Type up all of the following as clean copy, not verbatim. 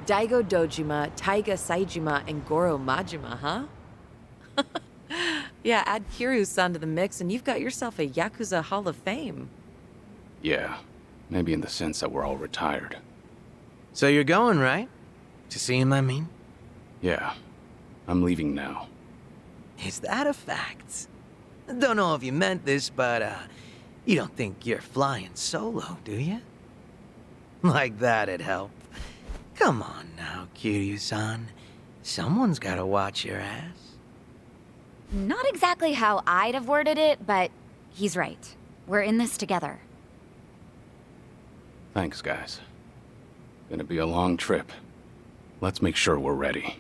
Daigo Dojima, Taiga Saijima, and Goro Majima, huh? Yeah, add Kiryu-san to the mix and you've got yourself a Yakuza Hall of Fame. Yeah, maybe in the sense that we're all retired. So you're going, right? To see him, I mean? Yeah, I'm leaving now. Is that a fact? Don't know if you meant this, but, you don't think you're flying solo, do you? Like that'd help. Come on now, Kiryu-san. Someone's gotta watch your ass. Not exactly how I'd have worded it, but he's right. We're in this together. Thanks, guys. Gonna be a long trip. Let's make sure we're ready.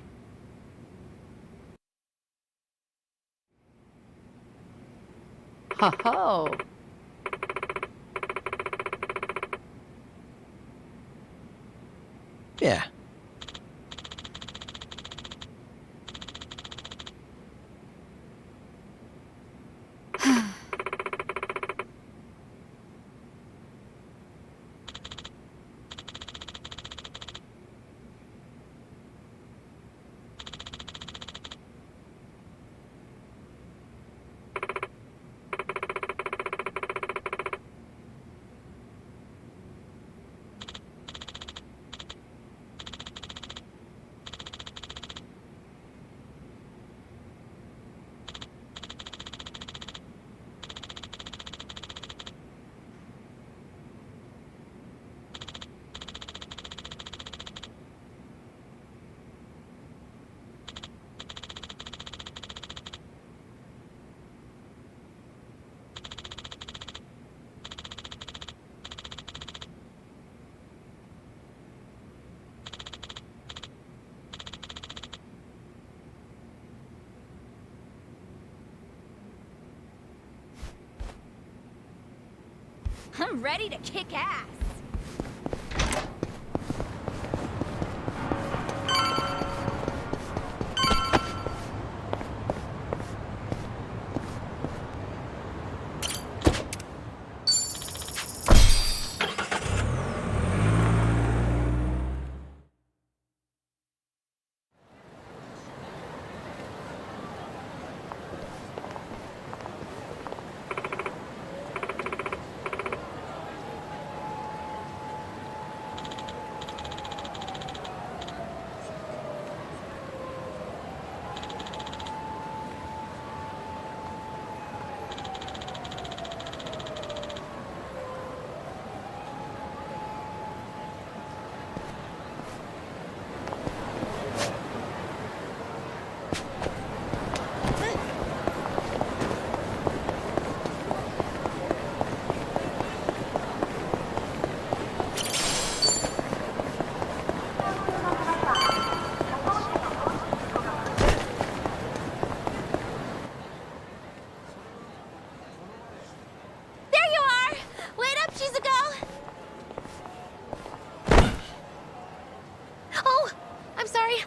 Ho-ho! Yeah. I'm ready to kick ass.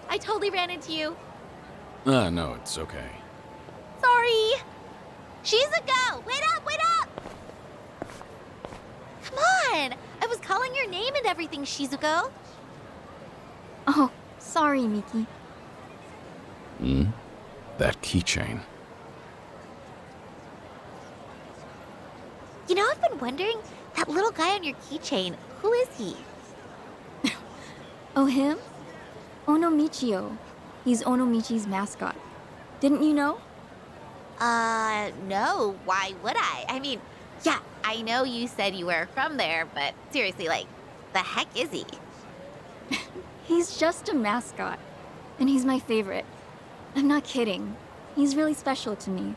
I totally ran into you. No, it's okay. Sorry. Shizuko, wait up, wait up! Come on! I was calling your name and everything, Shizuko. Oh, sorry, Miki. That keychain. You know, I've been wondering, that little guy on your keychain, who is he? Oh, him? Onomichio. He's Onomichi's mascot. Didn't you know? No. Why would I? I mean, yeah, I know you said you were from there, but seriously, like, the heck is he? He's just a mascot. And he's my favorite. I'm not kidding. He's really special to me.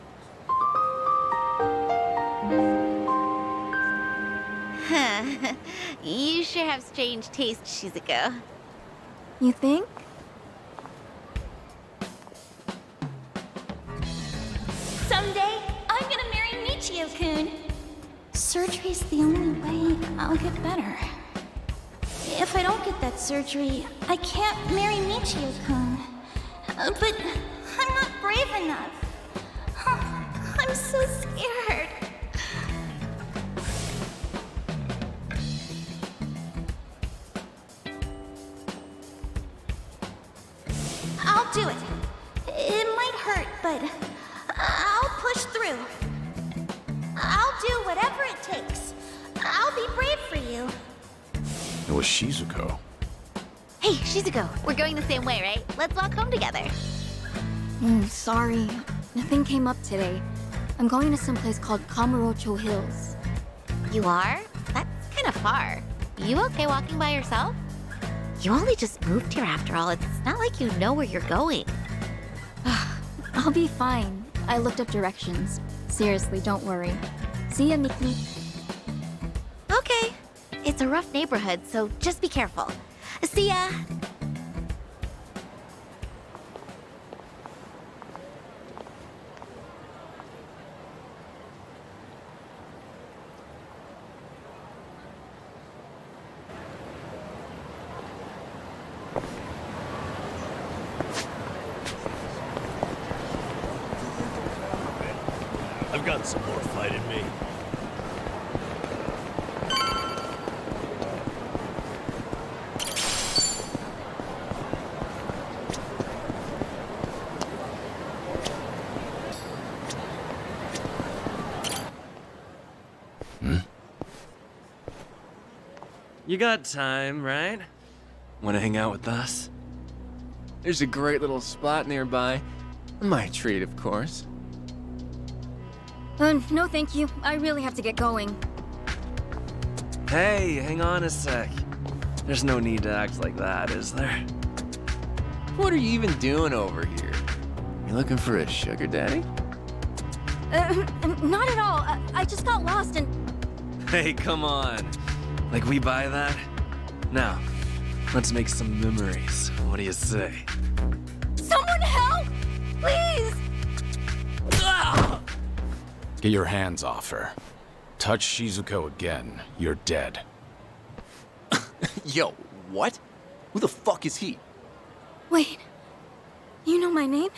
You sure have strange taste, Shizuko. You think? Someday, I'm gonna marry Michio-kun. Surgery's the only way I'll get better. If I don't get that surgery, I can't marry Michio-kun. But I'm not brave enough. I'm so scared. I'll do it. It might hurt, but I'll push through. I'll do whatever it takes. I'll be brave for you. It was Shizuko. Hey, Shizuko, we're going the same way, right? Let's walk home together. Sorry. Nothing came up today. I'm going to some place called Kamurocho Hills. You are? That's kind of far. You okay walking by yourself? You only just moved here after all. It's not like you know where you're going. I'll be fine. I looked up directions. Seriously, don't worry. See ya, Miki. Okay. It's a rough neighborhood, so just be careful. See ya. I've got some more fight in me. You got time, right? Want to hang out with us? There's a great little spot nearby. My treat, of course. No thank you. I really have to get going. Hey, hang on a sec. There's no need to act like that, is there? What are you even doing over here? You looking for a sugar daddy? Not at all. I just got lost and... Hey, come on. Like we buy that? Now, let's make some memories. What do you say? Someone help! Please! Get your hands off her. Touch Shizuko again, you're dead. Yo, what? Who the fuck is he? Wait. You know my name?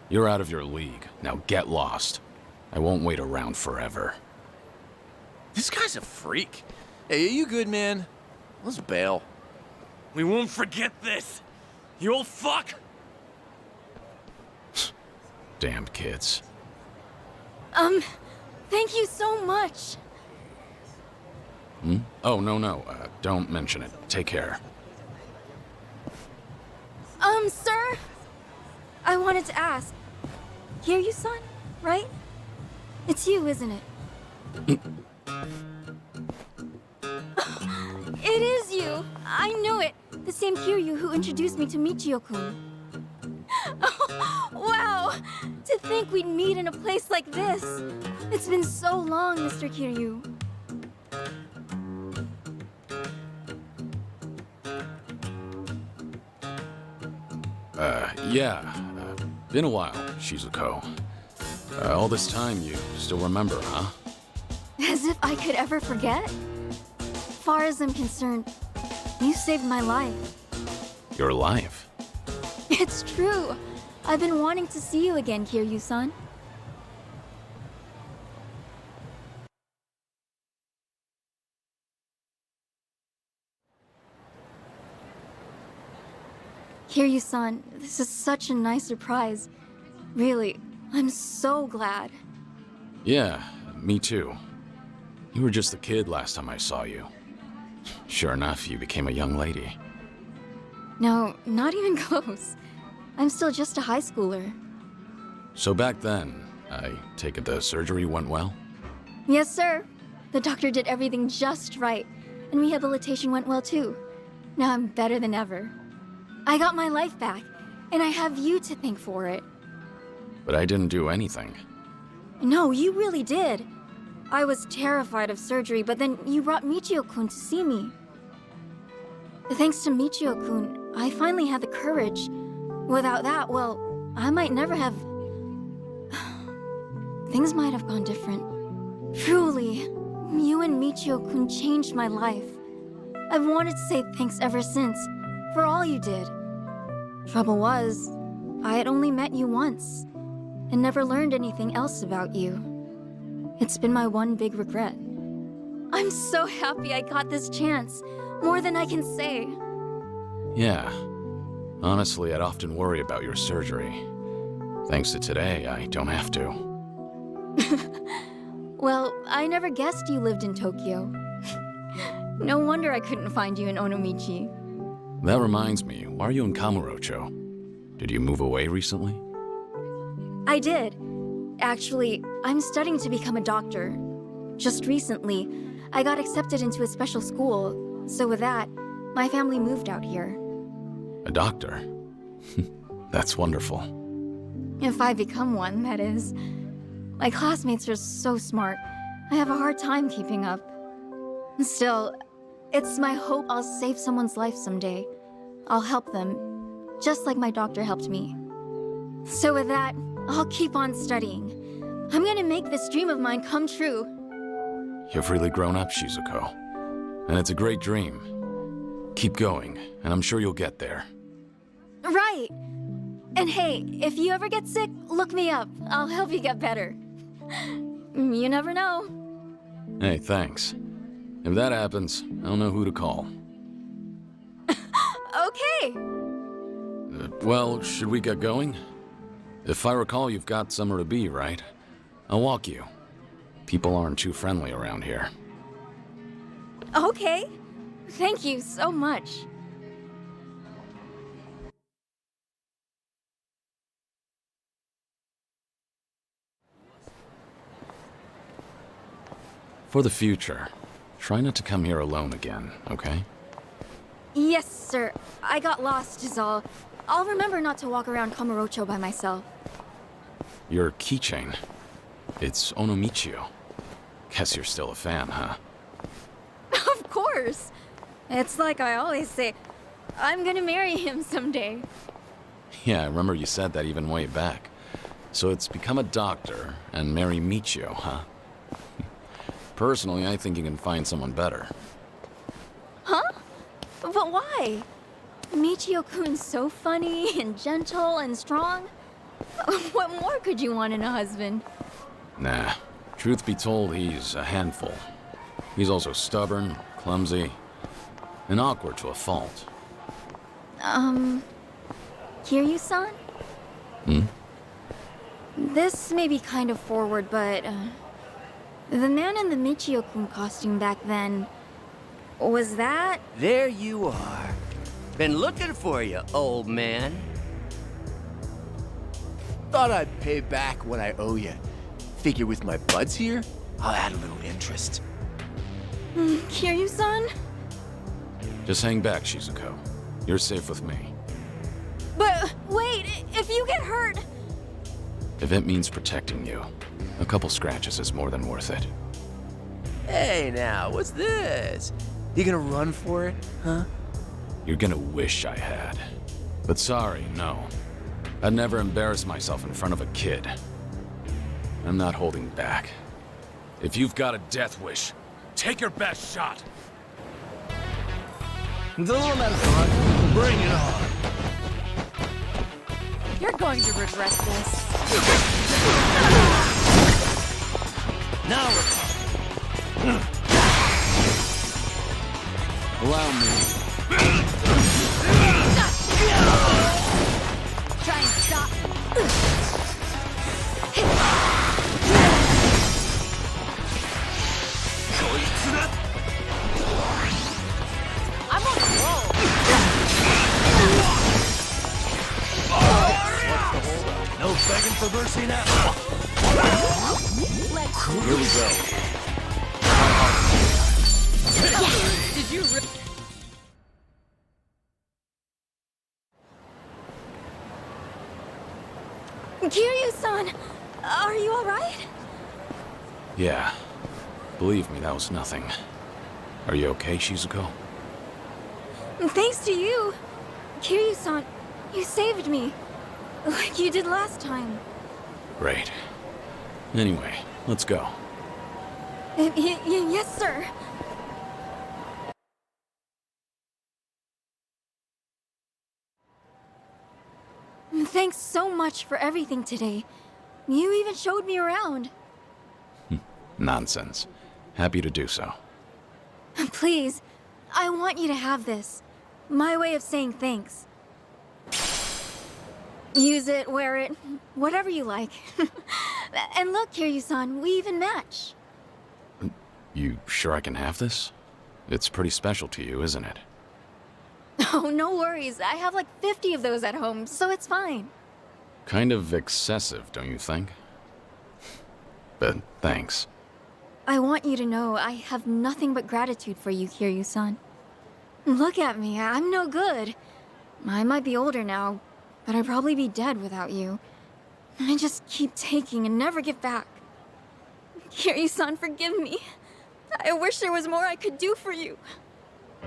You're out of your league. Now get lost. I won't wait around forever. This guy's a freak. Hey, are you good, man? Let's bail. We won't forget this! You old fuck! Damned kids. Thank you so much. Oh, no. Don't mention it. Take care. Sir? I wanted to ask. Kiryu-san, right? It's you, isn't it? It is you! I knew it! The same Kiryu who introduced me to Michio-kun. Oh, wow! To think we'd meet in a place like this! It's been so long, Mr. Kiryu. Yeah. Been a while, Shizuko. All this time, you still remember, huh? As if I could ever forget? Far as I'm concerned, you saved my life. Your life? It's true. I've been wanting to see you again, Kiryu-san. Kiryu-san, this is such a nice surprise. Really, I'm so glad. Yeah, me too. You were just a kid last time I saw you. Sure enough, you became a young lady. No, not even close. I'm still just a high schooler. So back then, I take it the surgery went well? Yes, sir. The doctor did everything just right, and rehabilitation went well too. Now I'm better than ever. I got my life back, and I have you to thank for it. But I didn't do anything. No, you really did. I was terrified of surgery, but then you brought Michio-kun to see me. Thanks to Michio-kun, I finally had the courage. Without that, well, I might never have... Things might have gone different. Truly, you and Michio-kun changed my life. I've wanted to say thanks ever since, for all you did. Trouble was, I had only met you once, and never learned anything else about you. It's been my one big regret. I'm so happy I got this chance. More than I can say. Yeah. Honestly, I'd often worry about your surgery. Thanks to today, I don't have to. Well, I never guessed you lived in Tokyo. No wonder I couldn't find you in Onomichi. That reminds me, why are you in Kamurocho? Did you move away recently? I did. Actually, I'm studying to become a doctor. Just recently, I got accepted into a special school, so with that, my family moved out here. A doctor? That's wonderful. If I become one, that is. My classmates are so smart. I have a hard time keeping up. Still, it's my hope I'll save someone's life someday. I'll help them, just like my doctor helped me. So with that, I'll keep on studying. I'm gonna make this dream of mine come true. You've really grown up, Shizuko. And it's a great dream. Keep going, and I'm sure you'll get there. Right! And hey, if you ever get sick, look me up. I'll help you get better. You never know. Hey, thanks. If that happens, I'll know who to call. Okay! Well, should we get going? If I recall, you've got somewhere to be, right? I'll walk you. People aren't too friendly around here. Okay. Thank you so much. For the future, try not to come here alone again, okay? Yes, sir. I got lost is all. I'll remember not to walk around Kamurocho by myself. Your keychain. It's Onomichio. Guess you're still a fan, huh? Of course! It's like I always say, I'm gonna marry him someday. Yeah, I remember you said that even way back. So it's become a doctor and marry Michio, huh? Personally, I think you can find someone better. Huh? But why? Michio-kun's so funny and gentle and strong. What more could you want in a husband? Nah. Truth be told, he's a handful. He's also stubborn, clumsy, and awkward to a fault. Kiryu-san? Hmm? This may be kind of forward, but, the man in the Michio-kun costume back then, was that? There you are. Been looking for you, old man. Thought I'd pay back what I owe you. Figure with my buds here, I'll add a little interest. Kiryu-san? Just hang back, Shizuko. You're safe with me. But, wait, if you get hurt... If it means protecting you, a couple scratches is more than worth it. Hey now, what's this? You gonna run for it, huh? You're gonna wish I had. But sorry, no. I'd never embarrass myself in front of a kid. I'm not holding back. If you've got a death wish, take your best shot! Bring it on. You're going to regret this. Now we're talking. Allow me. Try and stop me. I'm on a roll. No begging for mercy now. Here we go. Did you Kiryu-san, are you alright? Yeah. Believe me, that was nothing. Are you okay, Shizuko? Thanks to you. Kiryu-san, you saved me. Like you did last time. Great. Anyway, let's go. Yes, sir. Thanks so much for everything today. You even showed me around. Nonsense. Happy to do so. Please, I want you to have this. My way of saying thanks. Use it, wear it, whatever you like. And look, Kiryu-san, we even match. You sure I can have this? It's pretty special to you, isn't it? Oh, no worries. I have like 50 of those at home, so it's fine. Kind of excessive, don't you think? But thanks. I want you to know I have nothing but gratitude for you, Kiryu-san. Look at me, I'm no good. I might be older now, but I'd probably be dead without you. I just keep taking and never give back. Kiryu-san, forgive me. I wish there was more I could do for you.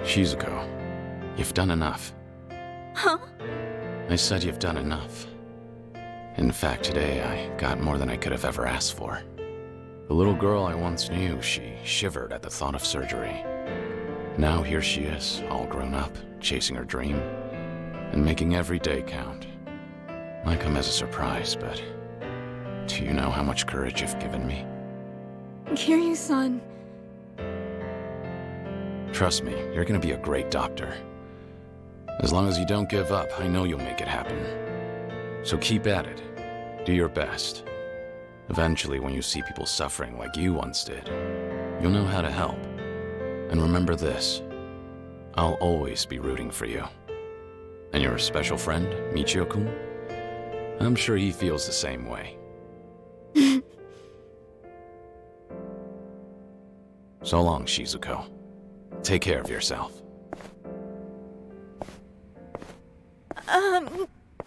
Shizuko, you've done enough. Huh? I said you've done enough. In fact, today I got more than I could have ever asked for. The little girl I once knew, she shivered at the thought of surgery. Now here she is, all grown up, chasing her dream, and making every day count. Might come as a surprise, but do you know how much courage you've given me? Kiryu-san. Trust me, you're gonna be a great doctor. As long as you don't give up, I know you'll make it happen. So keep at it. Do your best. Eventually, when you see people suffering like you once did, you'll know how to help. And remember this, I'll always be rooting for you. And your special friend, Michio-kun? I'm sure he feels the same way. So long, Shizuko. Take care of yourself.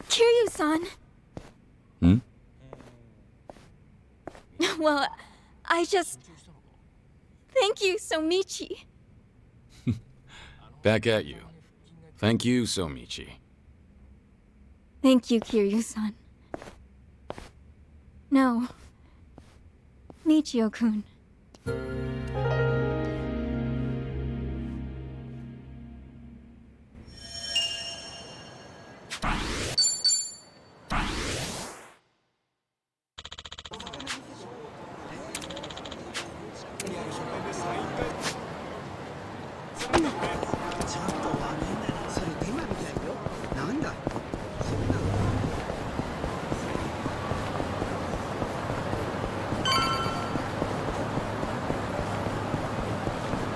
Kiryu-san. Hmm? Well, I just... Thank you, Somichi. Back at you. Thank you, Somichi. Thank you, Kiryu-san. No. Michio-kun.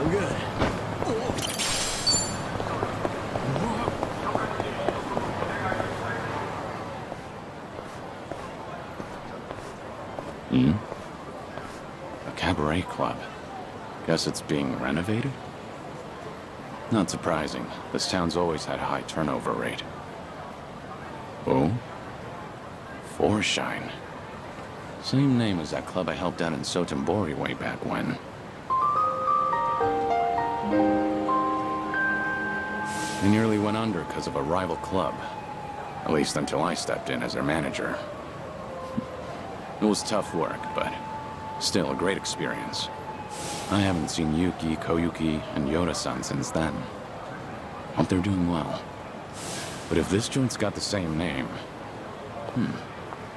I'm good. Hmm? A cabaret club. Guess it's being renovated? Not surprising. This town's always had a high turnover rate. Oh? Forshine. Same name as that club I helped out in Sotenbori way back when. They nearly went under because of a rival club. At least until I stepped in as their manager. It was tough work, but still a great experience. I haven't seen Yuki, Koyuki, and Yoda-san since then. Hope they're doing well. But if this joint's got the same name...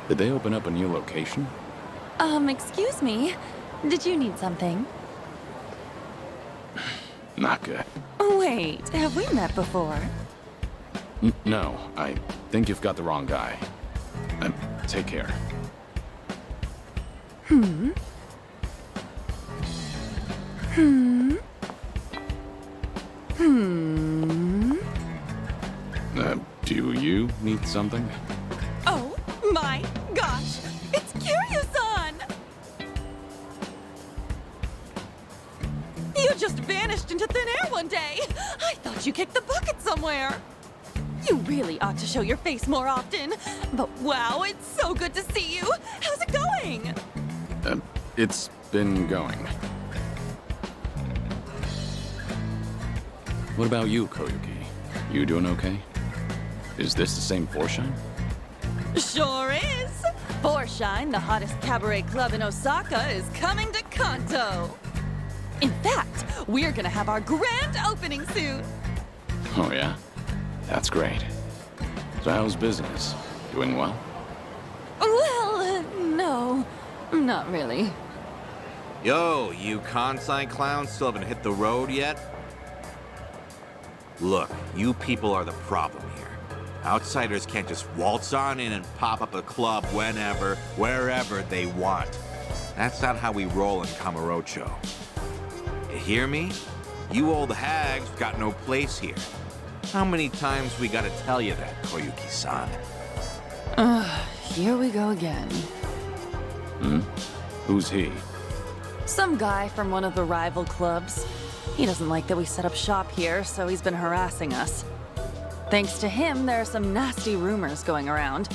Did they open up a new location? Excuse me. Did you need something? Not good. Wait, have we met before? No, I think you've got the wrong guy. Take care. Do you need something? Oh my gosh! It's Kiryu-san! You just vanished into thin air one day! I thought you kicked the bucket somewhere! You really ought to show your face more often. But wow, it's so good to see you! How's it going? It's been going. What about you, Koyuki? You doing okay? Is this the same Forshine? Sure is! Forshine, the hottest cabaret club in Osaka, is coming to Kanto! In fact, we're gonna have our grand opening soon! Oh yeah? That's great. So how's business? Doing well? Well, no. Not really. Yo, you Kansai clowns still haven't hit the road yet? Look, you people are the problem here. Outsiders can't just waltz on in and pop up a club whenever, wherever they want. That's not how we roll in Kamurocho. You hear me? You old hags got no place here. How many times we gotta tell you that, Koyuki-san? Here we go again. Who's he? Some guy from one of the rival clubs. He doesn't like that we set up shop here, so he's been harassing us. Thanks to him, there are some nasty rumors going around.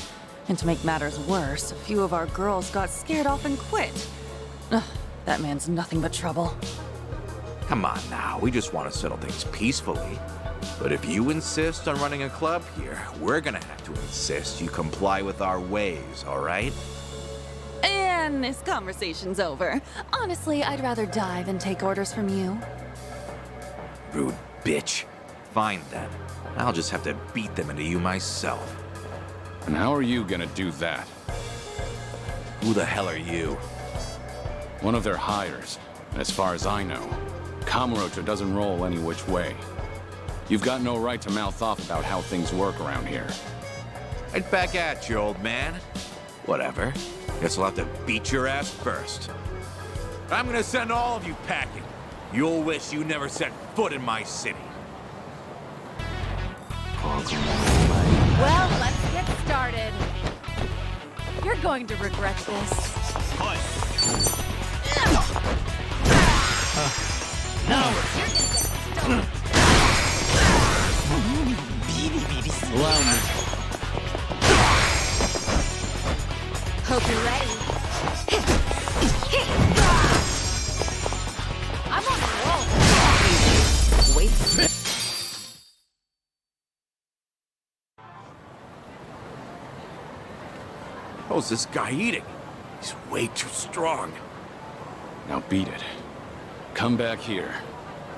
And to make matters worse, a few of our girls got scared off and quit. Ugh, that man's nothing but trouble. Come on now, we just want to settle things peacefully. But if you insist on running a club here, we're gonna have to insist you comply with our ways, all right? And this conversation's over. Honestly, I'd rather die than take orders from you. Rude bitch. Fine then. I'll just have to beat them into you myself. And how are you gonna do that? Who the hell are you? One of their hires. As far as I know, Kamurocho doesn't roll any which way. You've got no right to mouth off about how things work around here. Right back at you, old man. Whatever. Guess I'll have to beat your ass first. I'm gonna send all of you packing. You'll wish you never set foot in my city. Well, let's get started. You're going to regret this. Now Allow me. Hope you're ready. I'm on a roll. Wait. How's this guy eating? He's way too strong. Now beat it. Come back here,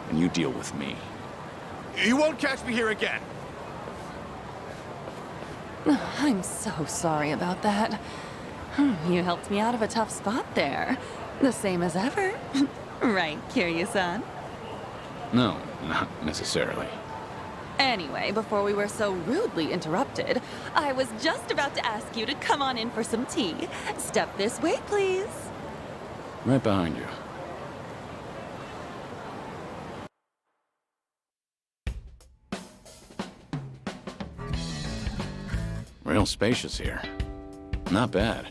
and you deal with me. You won't catch me here again. I'm so sorry about that. You helped me out of a tough spot there. The same as ever. Right, Kiryu-san? No, not necessarily. Anyway, before we were so rudely interrupted, I was just about to ask you to come on in for some tea. Step this way, please. Right behind you. Real spacious here. Not bad.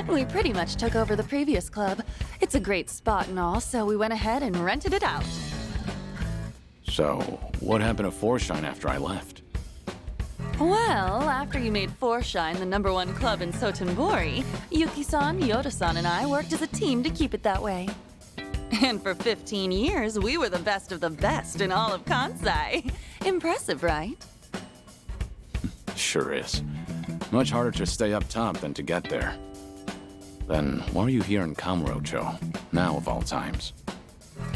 We pretty much took over the previous club. It's a great spot and all, so we went ahead and rented it out. So, what happened to Forshine after I left? Well, after you made Forshine the #1 club in Sotenbori, Yuki-san, Yoda-san, and I worked as a team to keep it that way. And for 15 years, we were the best of the best in all of Kansai. Impressive, right? Sure is. Much harder to stay up top than to get there. Then, why are you here in Kamurocho, now of all times?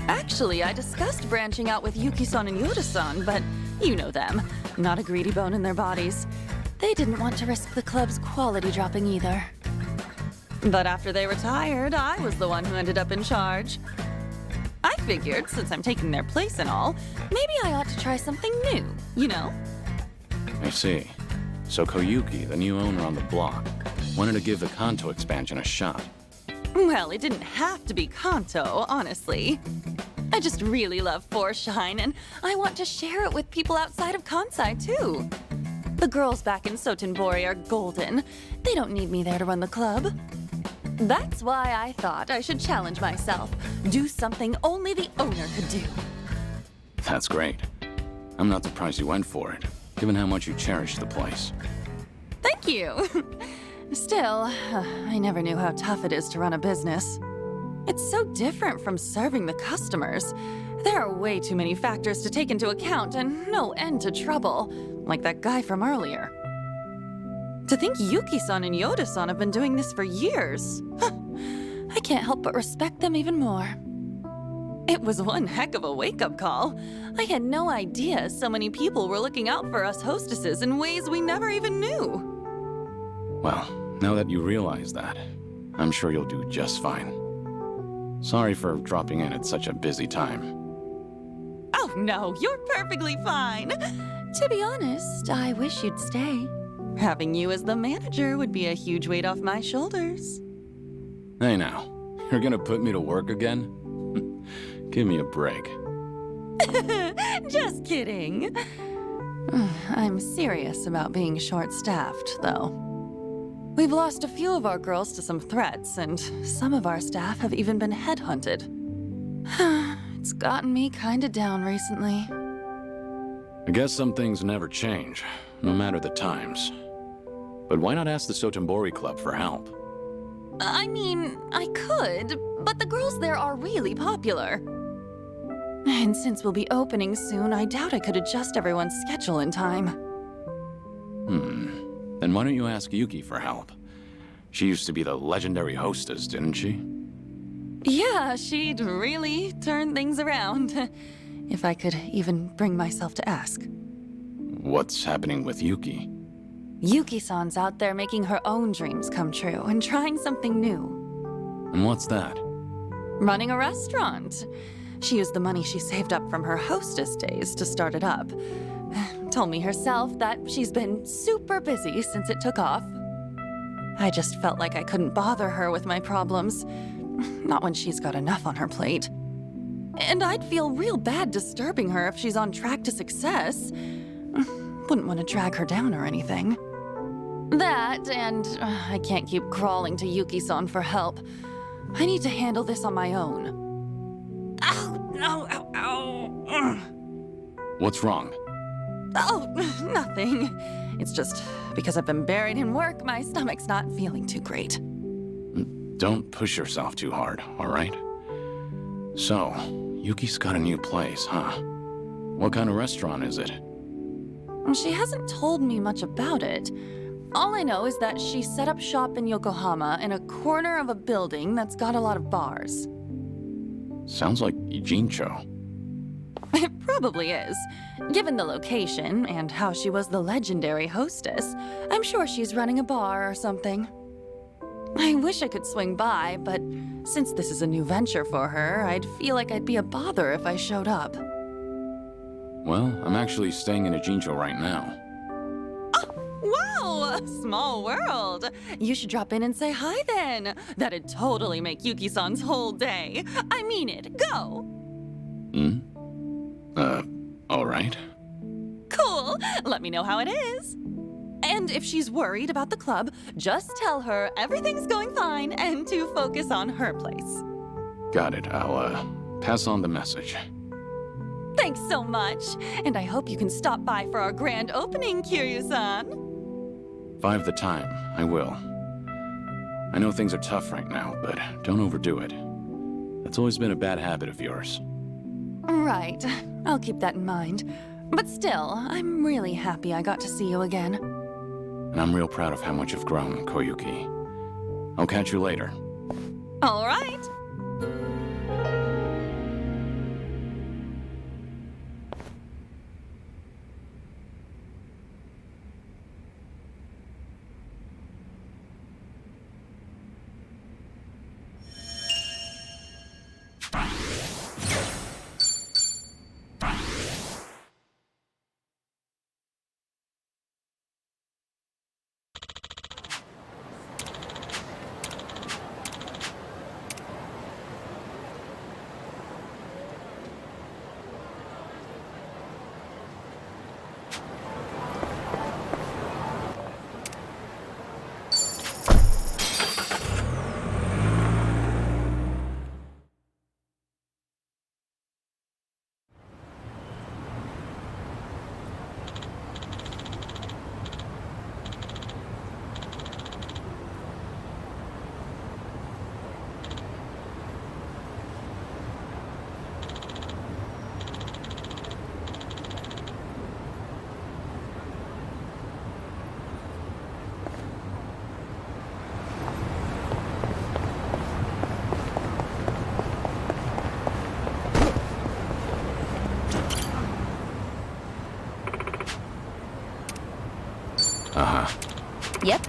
Actually, I discussed branching out with Yuki-san and Yoda-san, but you know them. Not a greedy bone in their bodies. They didn't want to risk the club's quality dropping either. But after they retired, I was the one who ended up in charge. I figured, since I'm taking their place and all, maybe I ought to try something new, you know? I see. So Koyuki, the new owner on the block, wanted to give the Kanto expansion a shot. Well, it didn't have to be Kanto, honestly. I just really love Forshine, and I want to share it with people outside of Kansai, too. The girls back in Sotenbori are golden. They don't need me there to run the club. That's why I thought I should challenge myself. Do something only the owner could do. That's great. I'm not surprised you went for it, given how much you cherish the place. Thank you. Still, I never knew how tough it is to run a business. It's so different from serving the customers. There are way too many factors to take into account and no end to trouble, like that guy from earlier. To think Yuki-san and Yoda-san have been doing this for years. I can't help but respect them even more. It was one heck of a wake-up call. I had no idea so many people were looking out for us hostesses in ways we never even knew. Well, now that you realize that, I'm sure you'll do just fine. Sorry for dropping in at such a busy time. Oh, no, you're perfectly fine. To be honest, I wish you'd stay. Having you as the manager would be a huge weight off my shoulders. Hey now, you're gonna put me to work again? Give me a break. Just kidding. I'm serious about being short-staffed, though. We've lost a few of our girls to some threats, and some of our staff have even been headhunted. It's gotten me kinda down recently. I guess some things never change, no matter the times. But why not ask the Sotenbori Club for help? I mean, I could, but the girls there are really popular. And since we'll be opening soon, I doubt I could adjust everyone's schedule in time. Then why don't you ask Yuki for help? She used to be the legendary hostess, didn't she? Yeah, she'd really turn things around. If I could even bring myself to ask. What's happening with Yuki? Yuki-san's out there making her own dreams come true and trying something new. And what's that? Running a restaurant. She used the money she saved up from her hostess days to start it up. Told me herself that she's been super busy since it took off. I just felt like I couldn't bother her with my problems. Not when she's got enough on her plate. And I'd feel real bad disturbing her if she's on track to success. Wouldn't want to drag her down or anything. That, and I can't keep crawling to Yuki-san for help. I need to handle this on my own. Ow, no, ow, ow. What's wrong? Oh, nothing. It's just because I've been buried in work, my stomach's not feeling too great. Don't push yourself too hard, all right? So, Yuki's got a new place, huh? What kind of restaurant is it? She hasn't told me much about it. All I know is that she set up shop in Yokohama in a corner of a building that's got a lot of bars. Sounds like Ijincho. It probably is. Given the location and how she was the legendary hostess, I'm sure she's running a bar or something. I wish I could swing by, but since this is a new venture for her, I'd feel like I'd be a bother if I showed up. Well, I'm actually staying in Ijincho right now. Wow! Small world! You should drop in and say hi then. That'd totally make Yuki-san's whole day. I mean it. Go! All right. Cool! Let me know how it is. And if she's worried about the club, just tell her everything's going fine and to focus on her place. Got it. I'll, pass on the message. Thanks so much. And I hope you can stop by for our grand opening, Kiryu-san. 5 the time. I will. I know things are tough right now, but don't overdo it. That's always been a bad habit of yours. Right. I'll keep that in mind. But still, I'm really happy I got to see you again. And I'm real proud of how much you've grown, Koyuki. I'll catch you later. All right. Yep.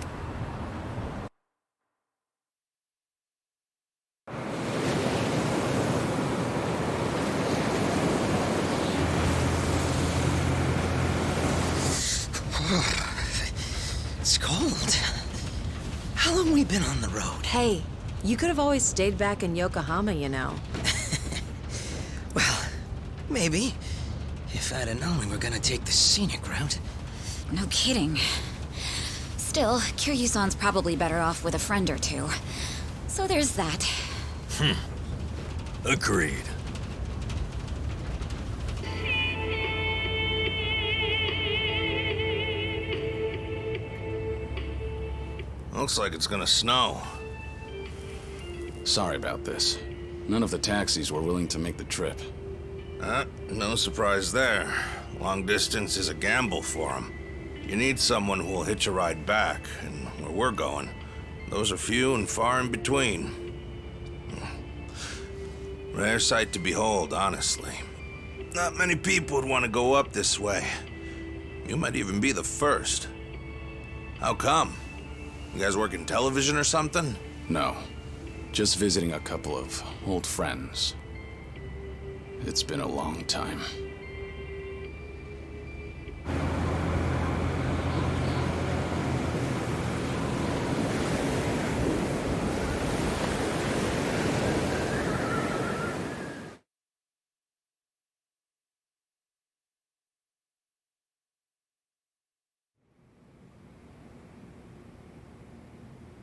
It's cold. How long we been on the road? Hey, you could have always stayed back in Yokohama, you know. Well, maybe. If I'd have known we were gonna take the scenic route. No kidding. Still, Kiryu-san's probably better off with a friend or two. So there's that. Agreed. Looks like it's gonna snow. Sorry about this. None of the taxis were willing to make the trip. No surprise there. Long distance is a gamble for them. You need someone who will hitch a ride back, and where we're going, those are few and far in between. Rare sight to behold, honestly. Not many people would want to go up this way. You might even be the first. How come? You guys work in television or something? No. Just visiting a couple of old friends. It's been a long time.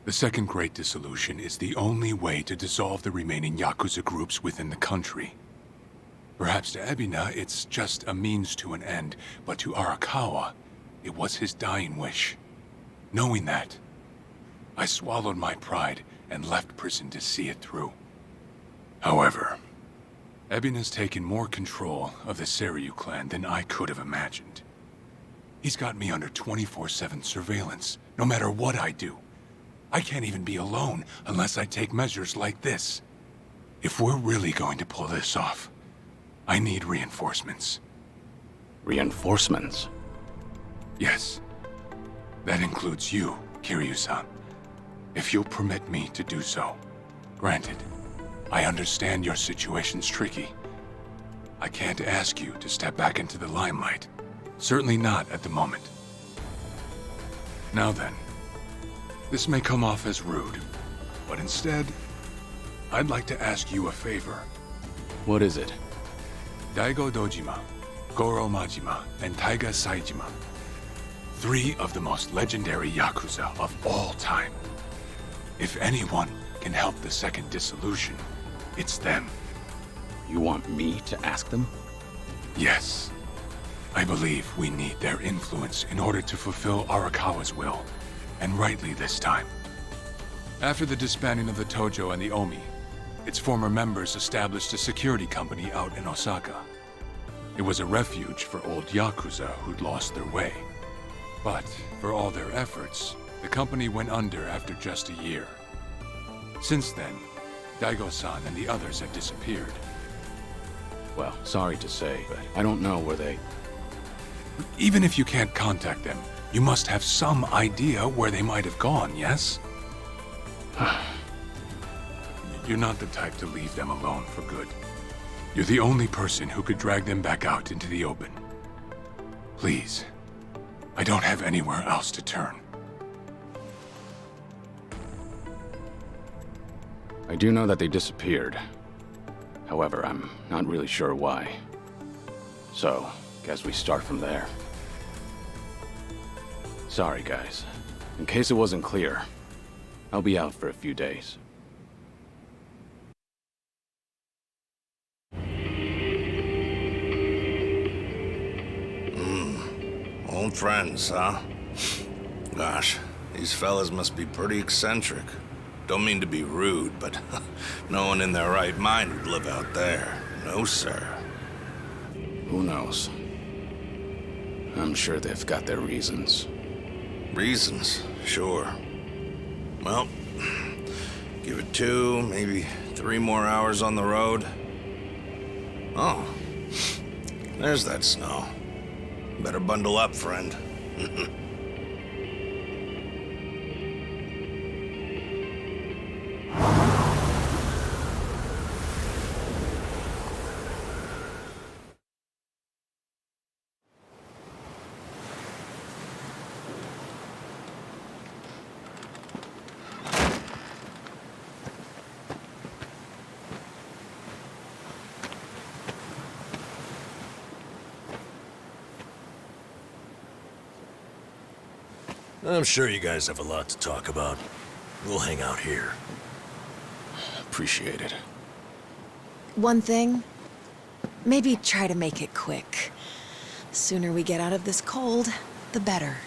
The Second Great Dissolution is the only way to dissolve the remaining Yakuza groups within the country. Perhaps to Ebina, it's just a means to an end, but to Arakawa, it was his dying wish. Knowing that, I swallowed my pride and left prison to see it through. However, Ebina's taken more control of the Seiryu clan than I could have imagined. He's got me under 24/7 surveillance, no matter what I do. I can't even be alone unless I take measures like this. If we're really going to pull this off, I need reinforcements. Reinforcements? Yes. That includes you, Kiryu-san. If you'll permit me to do so. Granted, I understand your situation's tricky. I can't ask you to step back into the limelight. Certainly not at the moment. Now then, this may come off as rude, but instead, I'd like to ask you a favor. What is it? Daigo Dojima, Goro Majima, and Taiga Saijima. 3 of the most legendary Yakuza of all time. If anyone can help the Second Dissolution, it's them. You want me to ask them? Yes. I believe we need their influence in order to fulfill Arakawa's will, and rightly this time. After the disbanding of the Tojo and the Omi, its former members established a security company out in Osaka. It was a refuge for old Yakuza who'd lost their way. But for all their efforts, the company went under after just a year. Since then, Daigo-san and the others have disappeared. Well, sorry to say, but I don't know where they... Even if you can't contact them, you must have some idea where they might have gone, yes? You're not the type to leave them alone for good. You're the only person who could drag them back out into the open. Please, I don't have anywhere else to turn. I do know that they disappeared. However, I'm not really sure why. So, guess we start from there. Sorry, guys. In case it wasn't clear, I'll be out for a few days. Old friends, huh? Gosh, these fellas must be pretty eccentric. Don't mean to be rude, but no one in their right mind would live out there. No, sir. Who knows? I'm sure they've got their reasons. Reasons, sure. Well, give it 2, maybe 3 more hours on the road. Oh, there's that snow. Better bundle up, friend. I'm sure you guys have a lot to talk about. We'll hang out here. Appreciate it. One thing, maybe try to make it quick. The sooner we get out of this cold, the better.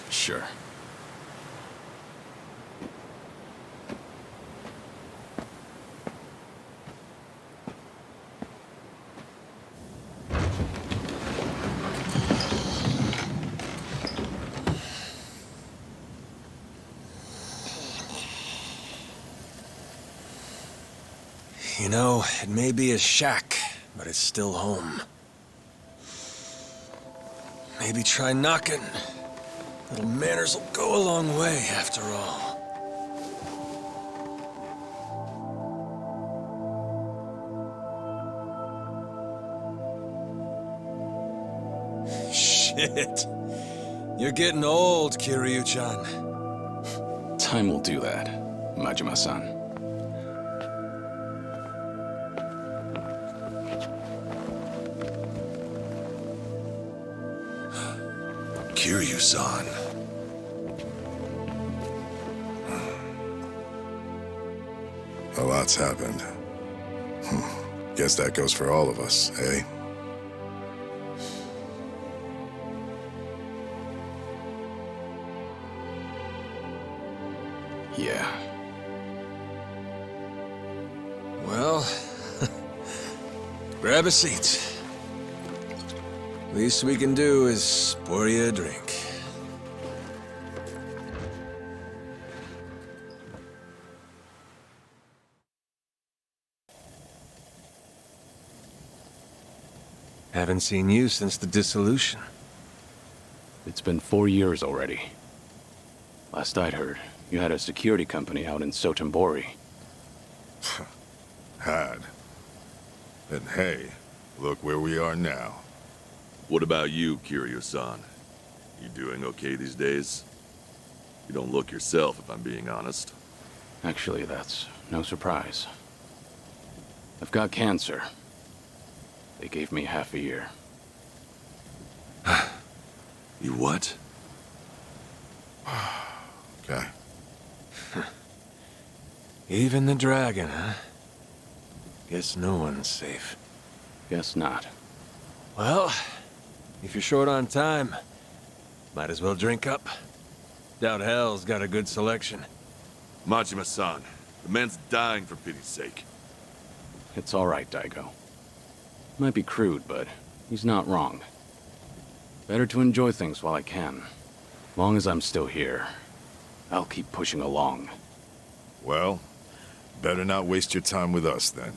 Sure. You know, it may be a shack, but it's still home. Maybe try knocking. Little manners will go a long way, after all. Shit. You're getting old, Kiryu-chan. Time will do that, Majima-san. Kiryu-san. A lot's happened. Guess that goes for all of us, eh? Yeah. Well, grab a seat. Least we can do is pour you a drink. Haven't seen you since the dissolution. It's been 4 years already. Last I'd heard, you had a security company out in Sotenbori. Had. And hey, look where we are now. What about you, Kiryu-san? You doing okay these days? You don't look yourself, if I'm being honest. Actually, that's no surprise. I've got cancer. They gave me half a year. You what? Okay. Even the dragon, huh? Guess no one's safe. Guess not. Well, if you're short on time, might as well drink up. Doubt hell's got a good selection. Majima-san, the man's dying for pity's sake. It's all right, Daigo. Might be crude, but he's not wrong. Better to enjoy things while I can. Long as I'm still here, I'll keep pushing along. Well, better not waste your time with us, then.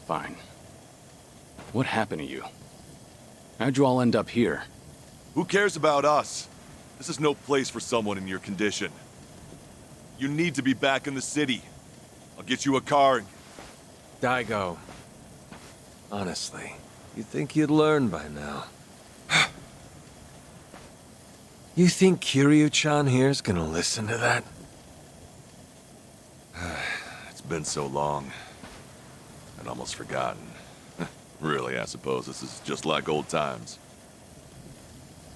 Fine. What happened to you? How'd you all end up here? Who cares about us? This is no place for someone in your condition. You need to be back in the city. I'll get you a car and... Daigo. Honestly, you'd think you'd learn by now. You think Kiryu-chan here's gonna listen to that? It's been so long. I'd almost forgotten. Really, I suppose this is just like old times.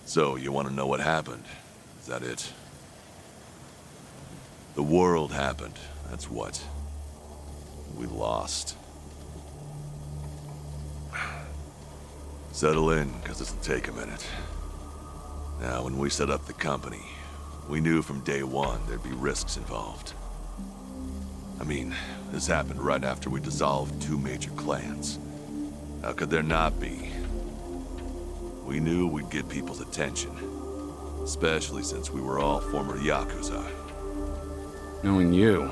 So, you want to know what happened? Is that it? The world happened, that's what. We lost. Settle in, because this'll take a minute. Now, when we set up the company, we knew from day one there'd be risks involved. I mean, this happened right after we dissolved 2 major clans. How could there not be? We knew we'd get people's attention, especially since we were all former Yakuza. Knowing you,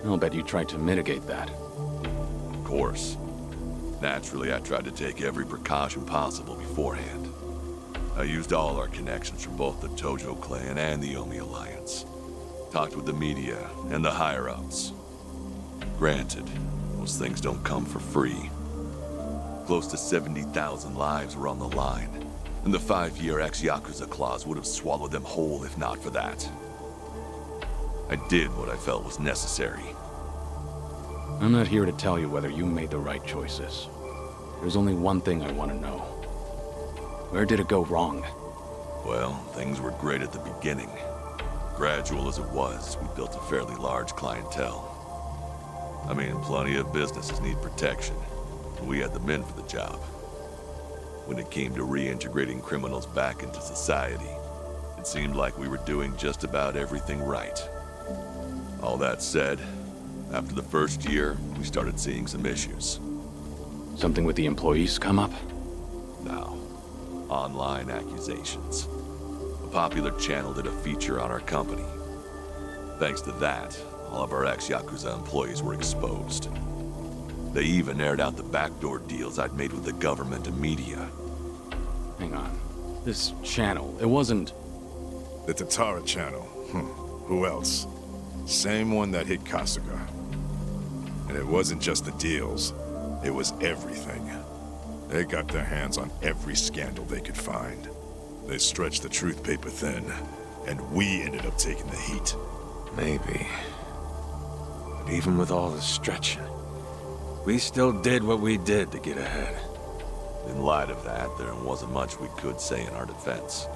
I'll bet you tried to mitigate that. Of course. Naturally, I tried to take every precaution possible beforehand. I used all our connections from both the Tojo clan and the Omi Alliance. Talked with the media and the higher-ups. Granted, those things don't come for free. Close to 70,000 lives were on the line, and the 5-year ex-Yakuza clause would have swallowed them whole if not for that. I did what I felt was necessary. I'm not here to tell you whether you made the right choices. There's only one thing I want to know. Where did it go wrong? Well, things were great at the beginning. Gradual as it was, we built a fairly large clientele. I mean, plenty of businesses need protection. We had the men for the job. When it came to reintegrating criminals back into society, it seemed like we were doing just about everything right. All that said, after the first year, we started seeing some issues. Something with the employees come up? No. Online accusations. A popular channel did a feature on our company. Thanks to that, all of our ex-Yakuza employees were exposed. They even aired out the backdoor deals I'd made with the government and media. Hang on. This channel, it wasn't... The Tatara channel. Who else? Same one that hit Kasuga. And it wasn't just the deals. It was everything. They got their hands on every scandal they could find. They stretched the truth paper thin, and we ended up taking the heat. Maybe. But even with all the stretching, we still did what we did to get ahead. In light of that, there wasn't much we could say in our defense.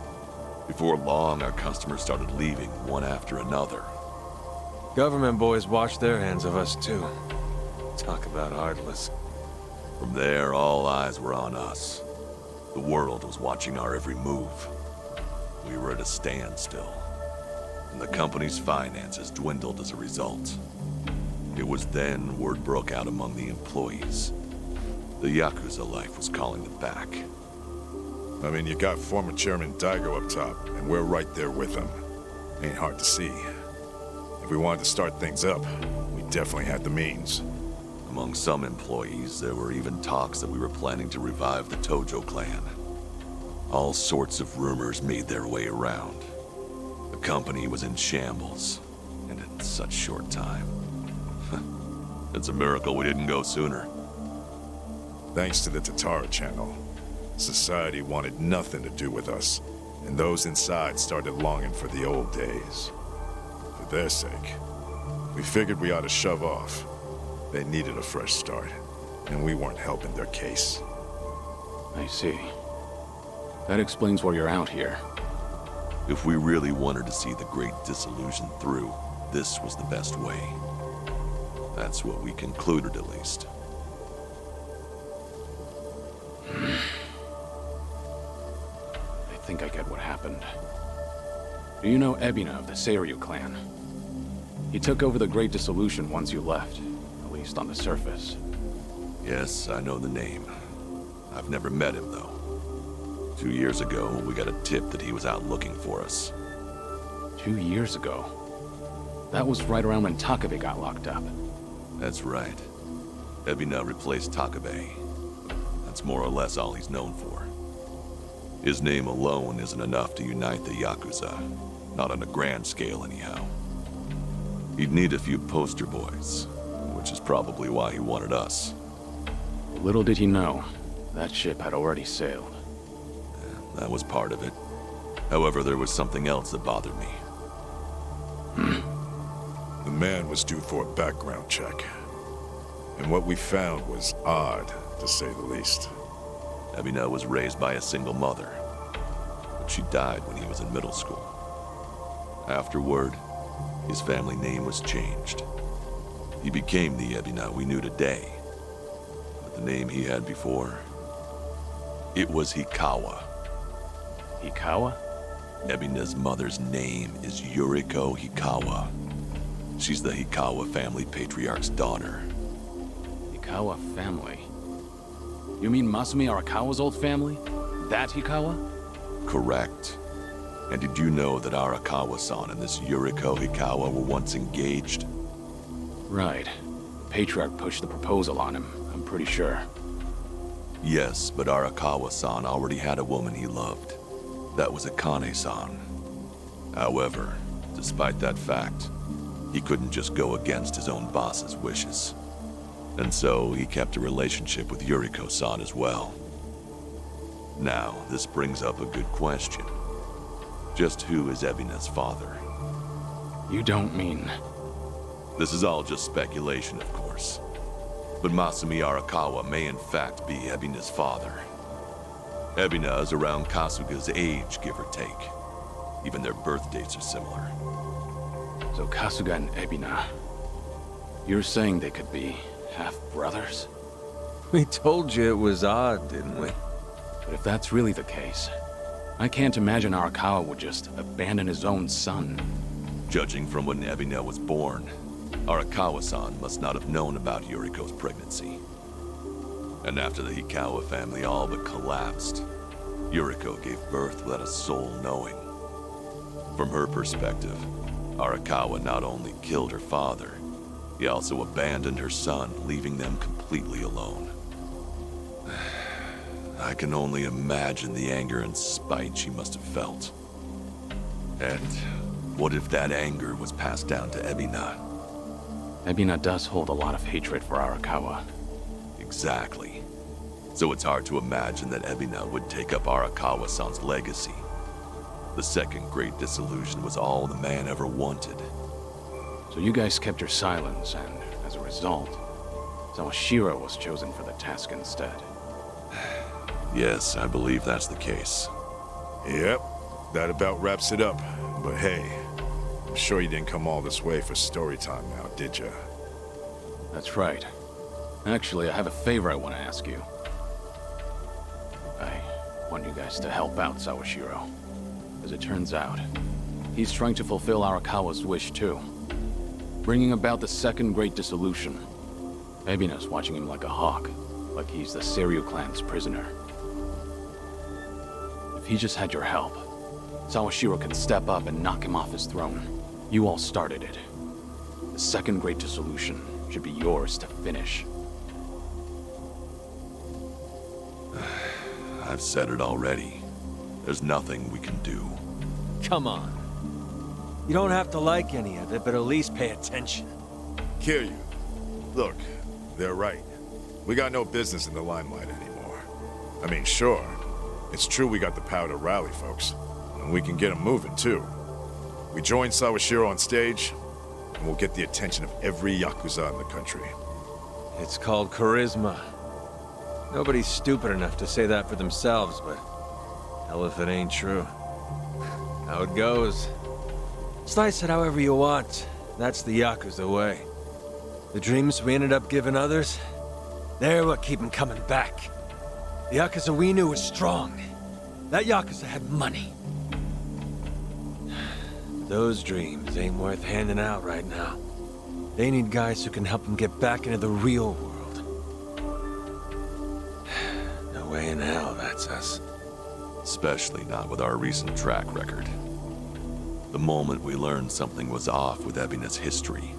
Before long, our customers started leaving one after another. Government boys washed their hands of us too. Talk about heartless. From there, all eyes were on us. The world was watching our every move. We were at a standstill, and the company's finances dwindled as a result. It was then word broke out among the employees. The Yakuza life was calling them back. I mean, you got former Chairman Daigo up top, and we're right there with him. Ain't hard to see. If we wanted to start things up, we definitely had the means. Among some employees, there were even talks that we were planning to revive the Tojo clan. All sorts of rumors made their way around. The company was in shambles, and in such short time. It's a miracle we didn't go sooner. Thanks to the Tatara channel, society wanted nothing to do with us, and those inside started longing for the old days. For their sake, we figured we ought to shove off. They needed a fresh start, and we weren't helping their case. I see. That explains why you're out here. If we really wanted to see the Great Dissolution through, this was the best way. That's what we concluded, at least. I think I get what happened. Do you know Ebina of the Seiryu clan? He took over the Great Dissolution once you left, at least on the surface. Yes, I know the name. I've never met him, though. 2 years ago, we got a tip that he was out looking for us. 2 years ago? That was right around when Takabe got locked up. That's right. Ebina replaced Takabe. That's more or less all he's known for. His name alone isn't enough to unite the Yakuza. Not on a grand scale, anyhow. He'd need a few poster boys, which is probably why he wanted us. Little did he know, that ship had already sailed. That was part of it. However, there was something else that bothered me. The man was due for a background check. And what we found was odd, to say the least. Ebina was raised by a single mother, but she died when he was in middle school. Afterward, his family name was changed. He became the Ebina we knew today. But the name he had before, it was Hikawa. Hikawa? Ebina's mother's name is Yuriko Hikawa. She's the Hikawa family patriarch's daughter. Hikawa family? You mean Masumi Arakawa's old family? That Hikawa? Correct. And did you know that Arakawa-san and this Yuriko Hikawa were once engaged? Right. The Patriarch pushed the proposal on him, I'm pretty sure. Yes, but Arakawa-san already had a woman he loved. That was Akane-san. However, despite that fact, he couldn't just go against his own boss's wishes. And so he kept a relationship with Yuriko-san as well. Now, this brings up a good question. Just who is Ebina's father? You don't mean... This is all just speculation, of course. But Masumi Arakawa may in fact be Ebina's father. Ebina is around Kasuga's age, give or take. Even their birth dates are similar. So Kasuga and Ebina, you're saying they could be half-brothers? We told you it was odd, didn't we? But if that's really the case, I can't imagine Arakawa would just abandon his own son. Judging from when Ebina was born, Arakawa-san must not have known about Yuriko's pregnancy. And after the Hikawa family all but collapsed, Yuriko gave birth without a soul knowing. From her perspective, Arakawa not only killed her father, he also abandoned her son, leaving them completely alone. I can only imagine the anger and spite she must have felt. And what if that anger was passed down to Ebina? Ebina does hold a lot of hatred for Arakawa. Exactly. So it's hard to imagine that Ebina would take up Arakawa-san's legacy. The second great dissolution was all the man ever wanted. So you guys kept your silence, and as a result, Sawashiro was chosen for the task instead. Yes, I believe that's the case. Yep, that about wraps it up. But hey, I'm sure you didn't come all this way for story time now, did ya? That's right. Actually, I have a favor I want to ask you. I want you guys to help out Sawashiro. As it turns out, he's trying to fulfill Arakawa's wish too. Bringing about the second great dissolution. Ebina's watching him like a hawk, like he's the Seiryu clan's prisoner. If he just had your help, Sawashiro can step up and knock him off his throne. You all started it. The second great dissolution should be yours to finish. I've said it already. There's nothing we can do. Come on. You don't have to like any of it, but at least pay attention. Kiryu, look, they're right. We got no business in the limelight anymore. I mean, sure, it's true we got the power to rally folks, and we can get them moving too. We join Sawashiro on stage, and we'll get the attention of every Yakuza in the country. It's called charisma. Nobody's stupid enough to say that for themselves, but hell if it ain't true. How it goes. Slice it however you want. That's the Yakuza way. The dreams we ended up giving others, they're what keep them coming back. The Yakuza we knew was strong. That Yakuza had money. Those dreams ain't worth handing out right now. They need guys who can help them get back into the real world. No way in hell that's us. Especially not with our recent track record. The moment we learned something was off with Ebina's history,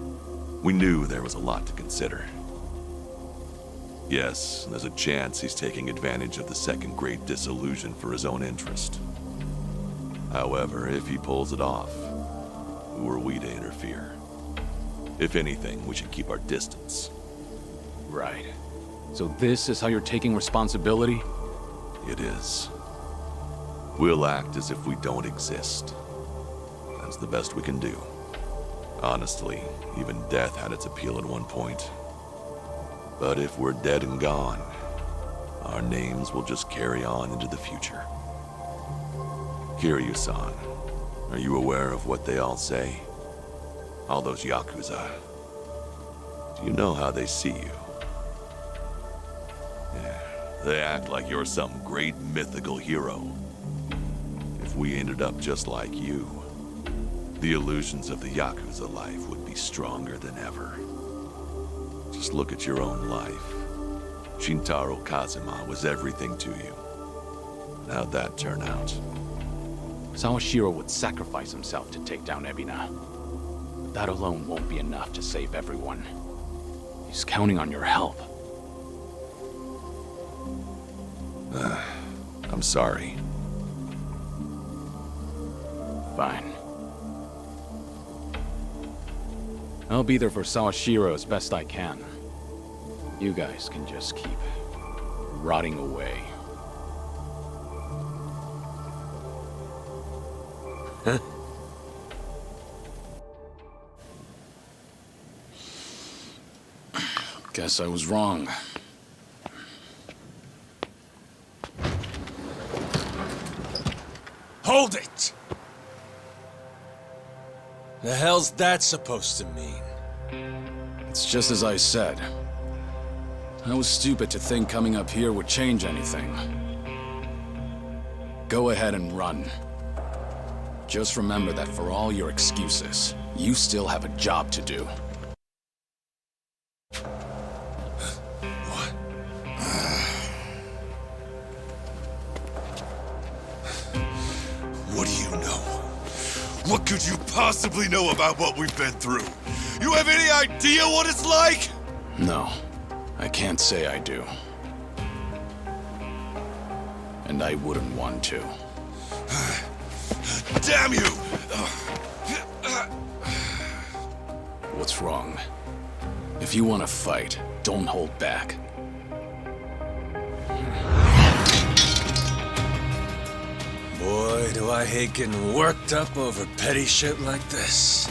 we knew there was a lot to consider. Yes, there's a chance he's taking advantage of the second great dissolution for his own interest. However, if he pulls it off, who are we to interfere? If anything, we should keep our distance. Right. So this is how you're taking responsibility? It is. We'll act as if we don't exist. That's the best we can do. Honestly, even death had its appeal at one point. But if we're dead and gone, our names will just carry on into the future. Kiryu-san, are you aware of what they all say? All those Yakuza. Do you know how they see you? Yeah, they act like you're some great mythical hero. If we ended up just like you, the illusions of the Yakuza life would be stronger than ever. Just look at your own life. Shintaro Kazuma was everything to you. How'd that turn out? Sawashiro would sacrifice himself to take down Ebina. But that alone won't be enough to save everyone. He's counting on your help. I'm sorry. Fine. I'll be there for Sawashiro as best I can. You guys can just keep rotting away. Guess I was wrong. Hold it! The hell's that supposed to mean? It's just as I said. I was stupid to think coming up here would change anything. Go ahead and run. Just remember that for all your excuses, you still have a job to do. What do you know? What could you possibly know about what we've been through? You have any idea what it's like? No, I can't say I do. And I wouldn't want to. Damn you! What's wrong? If you want to fight, don't hold back. Boy, do I hate getting worked up over petty shit like this.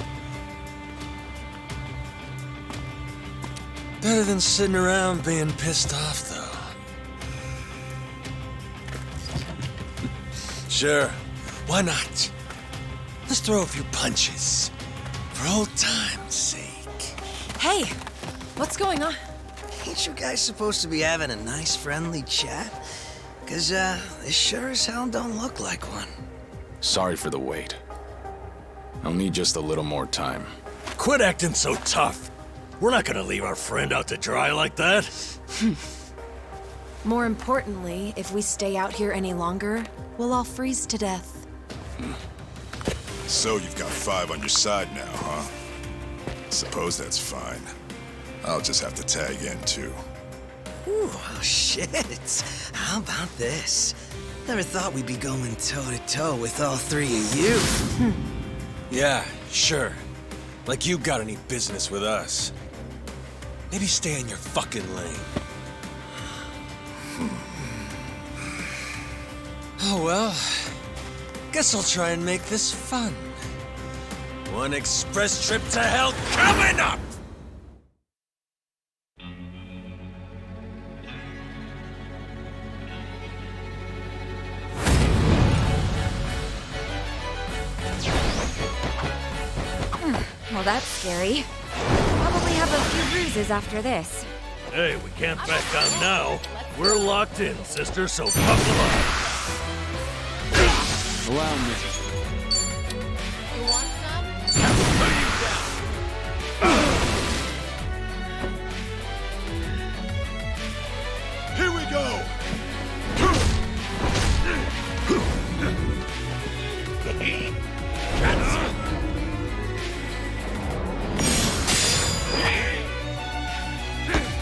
Better than sitting around being pissed off, though. Sure, why not? Let's throw a few punches. For old time's sake. Hey, what's going on? Ain't you guys supposed to be having a nice, friendly chat? Cause, this sure as hell don't look like one. Sorry for the wait. I'll need just a little more time. Quit acting so tough. We're not gonna leave our friend out to dry like that. More importantly, if we stay out here any longer, we'll all freeze to death. So you've got 5 on your side now, huh? Suppose that's fine. I'll just have to tag in, too. Ooh, oh shit. How about this? Never thought we'd be going toe-to-toe with all 3 of you. Yeah, sure. Like you got any business with us. Maybe stay in your fucking lane. Oh well. Guess I'll try and make this fun. One express trip to hell coming up! Well, that's scary. Probably have a few bruises after this. Hey, we can't back down now. We're locked in, sister, so buckle up. Allow me. You want some? Here we go!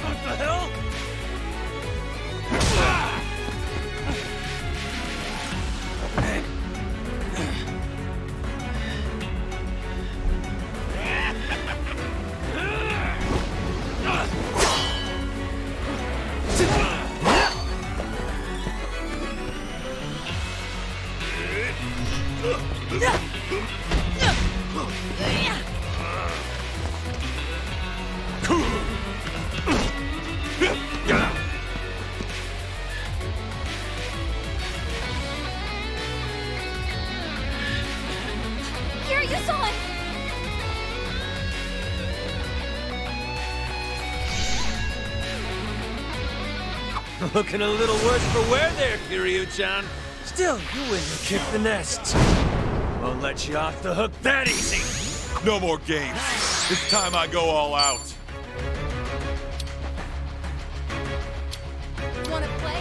What the hell? Here, you saw it! Looking a little worse for wear there, Kiryu-chan. Still, you win the kick the nest. Won't let you off the hook that easy. No more games. It's time I go all out. Wanna play?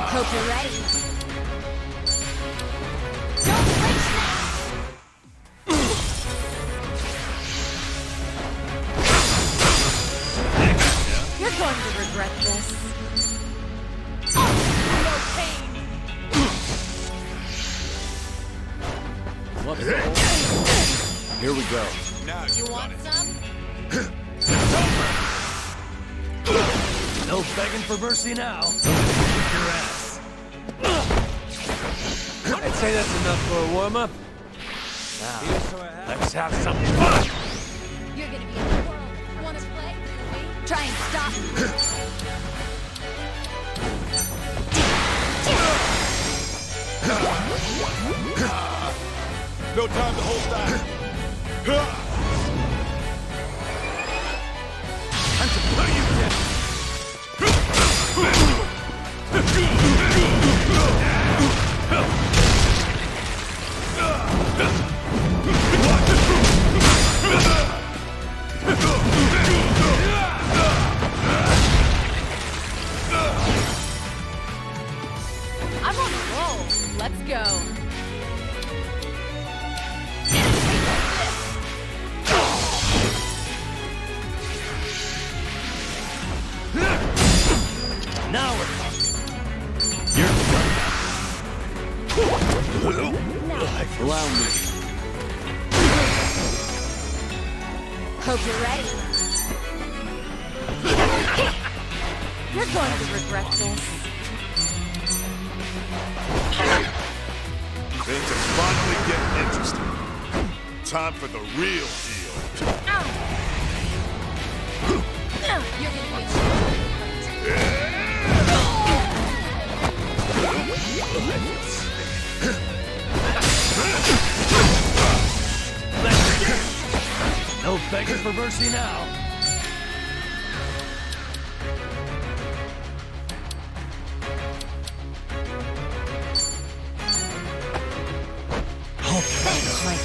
Hope you're ready. You're going to regret this. Whoops. Here we go. Now You want some? No begging for mercy now. Kick your ass. I'd say that's enough for a warm-up. Now, Let's have some fun. Try and stop. No time to hold back. Time to put you down. I'm on a roll. Let's go. Now we're talking. You're done. Allow me. Hope you're ready. You're going to regret this. Things are finally getting interesting. Time for the real deal. You're gonna be No begging for mercy now.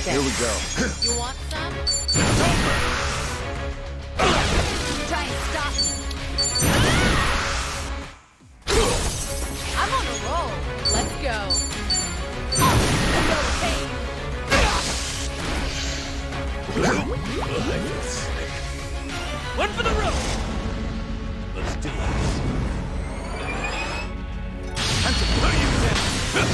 Here we go. You want some? Try and stop. I'm on a roll. Let's go. One for the road. Let's do this. Time to put you down.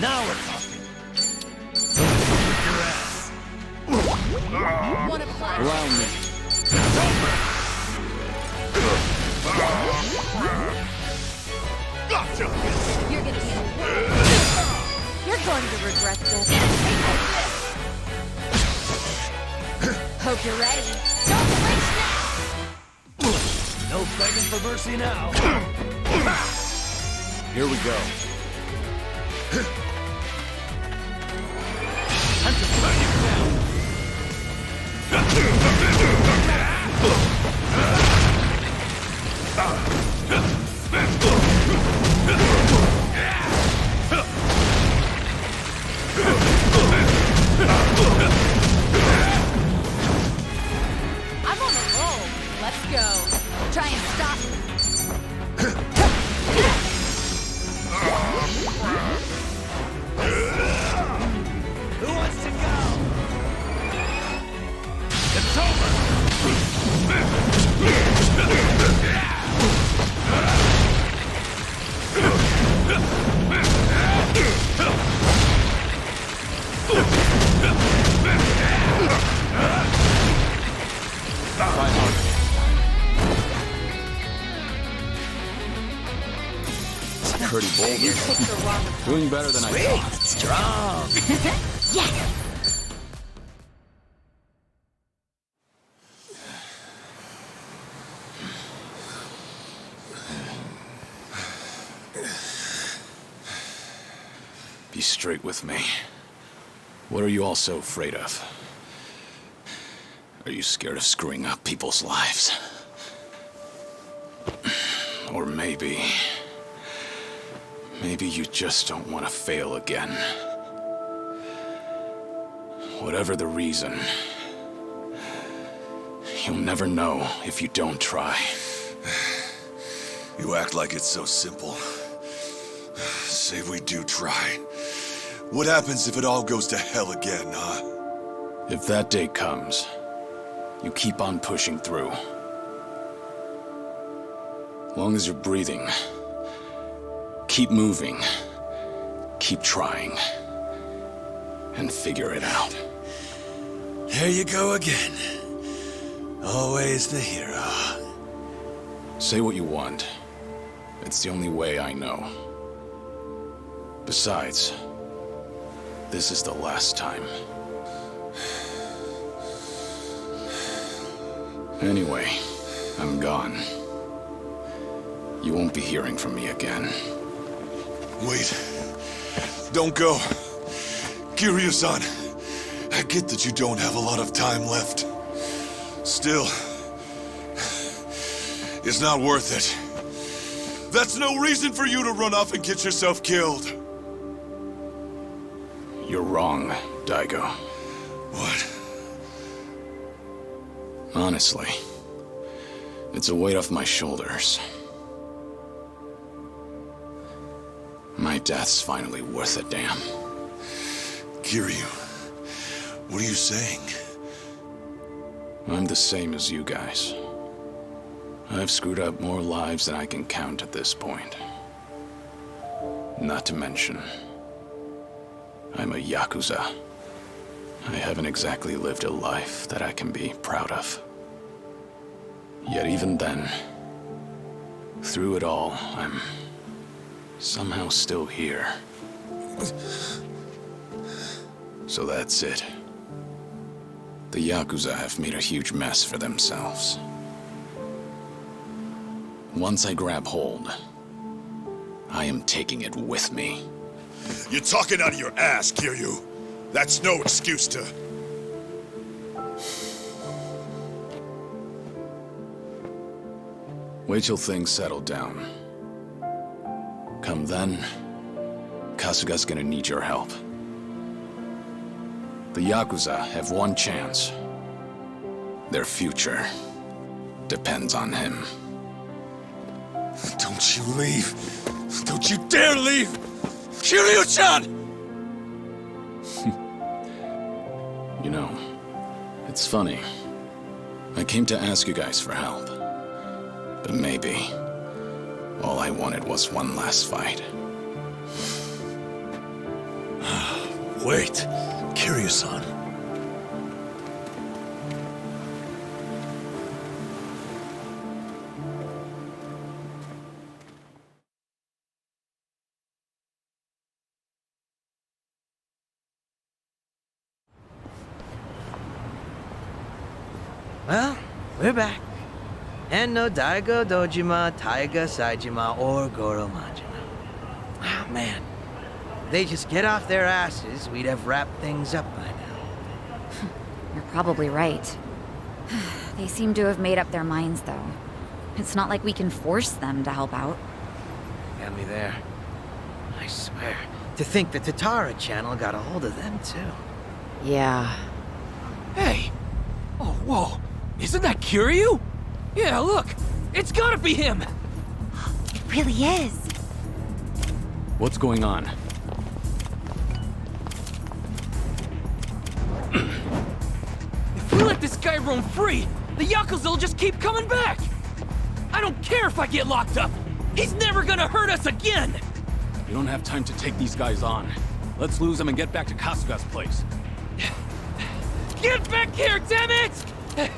Now we're talking. Kick your ass. Want to play? Allow me. Gotcha! You're gonna be You're going to regret this. Hope you're ready. Don't flinch now! No begging for mercy now. Here we go. Time to put you down. I'm on a roll. Let's go. Try and stop. Who wants to go? It's over. Pretty bold. Doing better than I thought. Strong. Yes! Be straight with me. What are you all so afraid of? Are you scared of screwing up people's lives? Or maybe you just don't want to fail again. Whatever the reason, you'll never know if you don't try. You act like it's so simple. Say we do try. What happens if it all goes to hell again, huh? If that day comes, you keep on pushing through. As long as you're breathing, keep moving, keep trying, and figure it out. There you go again. Always the hero. Say what you want. It's the only way I know. Besides, this is the last time. Anyway, I'm gone. You won't be hearing from me again. Wait. Don't go. Kiryu-san, I get that you don't have a lot of time left. Still, it's not worth it. That's no reason for you to run off and get yourself killed. You're wrong, Daigo. What? Honestly, it's a weight off my shoulders. My death's finally worth a damn. Kiryu, what are you saying? I'm the same as you guys. I've screwed up more lives than I can count at this point. Not to mention, I'm a Yakuza. I haven't exactly lived a life that I can be proud of. Yet even then, through it all, I'm somehow still here. So that's it. The Yakuza have made a huge mess for themselves. Once I grab hold, I am taking it with me. You're talking out of your ass, Kiryu. That's no excuse to... Wait till things settle down. Come then, Kasuga's gonna need your help. The Yakuza have one chance. Their future depends on him. Don't you leave. Don't you dare leave! Kiryu-chan! You know, it's funny. I came to ask you guys for help. But maybe all I wanted was one last fight. Wait, Kiryu-san. Well, we're back. And no Daigo, Dojima, Taiga, Saejima, or Goro Majima. Ah, man. If they just get off their asses, we'd have wrapped things up by now. You're probably right. They seem to have made up their minds, though. It's not like we can force them to help out. Got me there. I swear. To think the Tatara channel got a hold of them, too. Yeah. Hey! Oh, whoa! Isn't that Kiryu? Yeah, look! It's gotta be him! It really is. What's going on? If we let this guy roam free, the Yakuza will just keep coming back! I don't care if I get locked up! He's never gonna hurt us again! We don't have time to take these guys on. Let's lose them and get back to Kasuga's place. Get back here, damn it!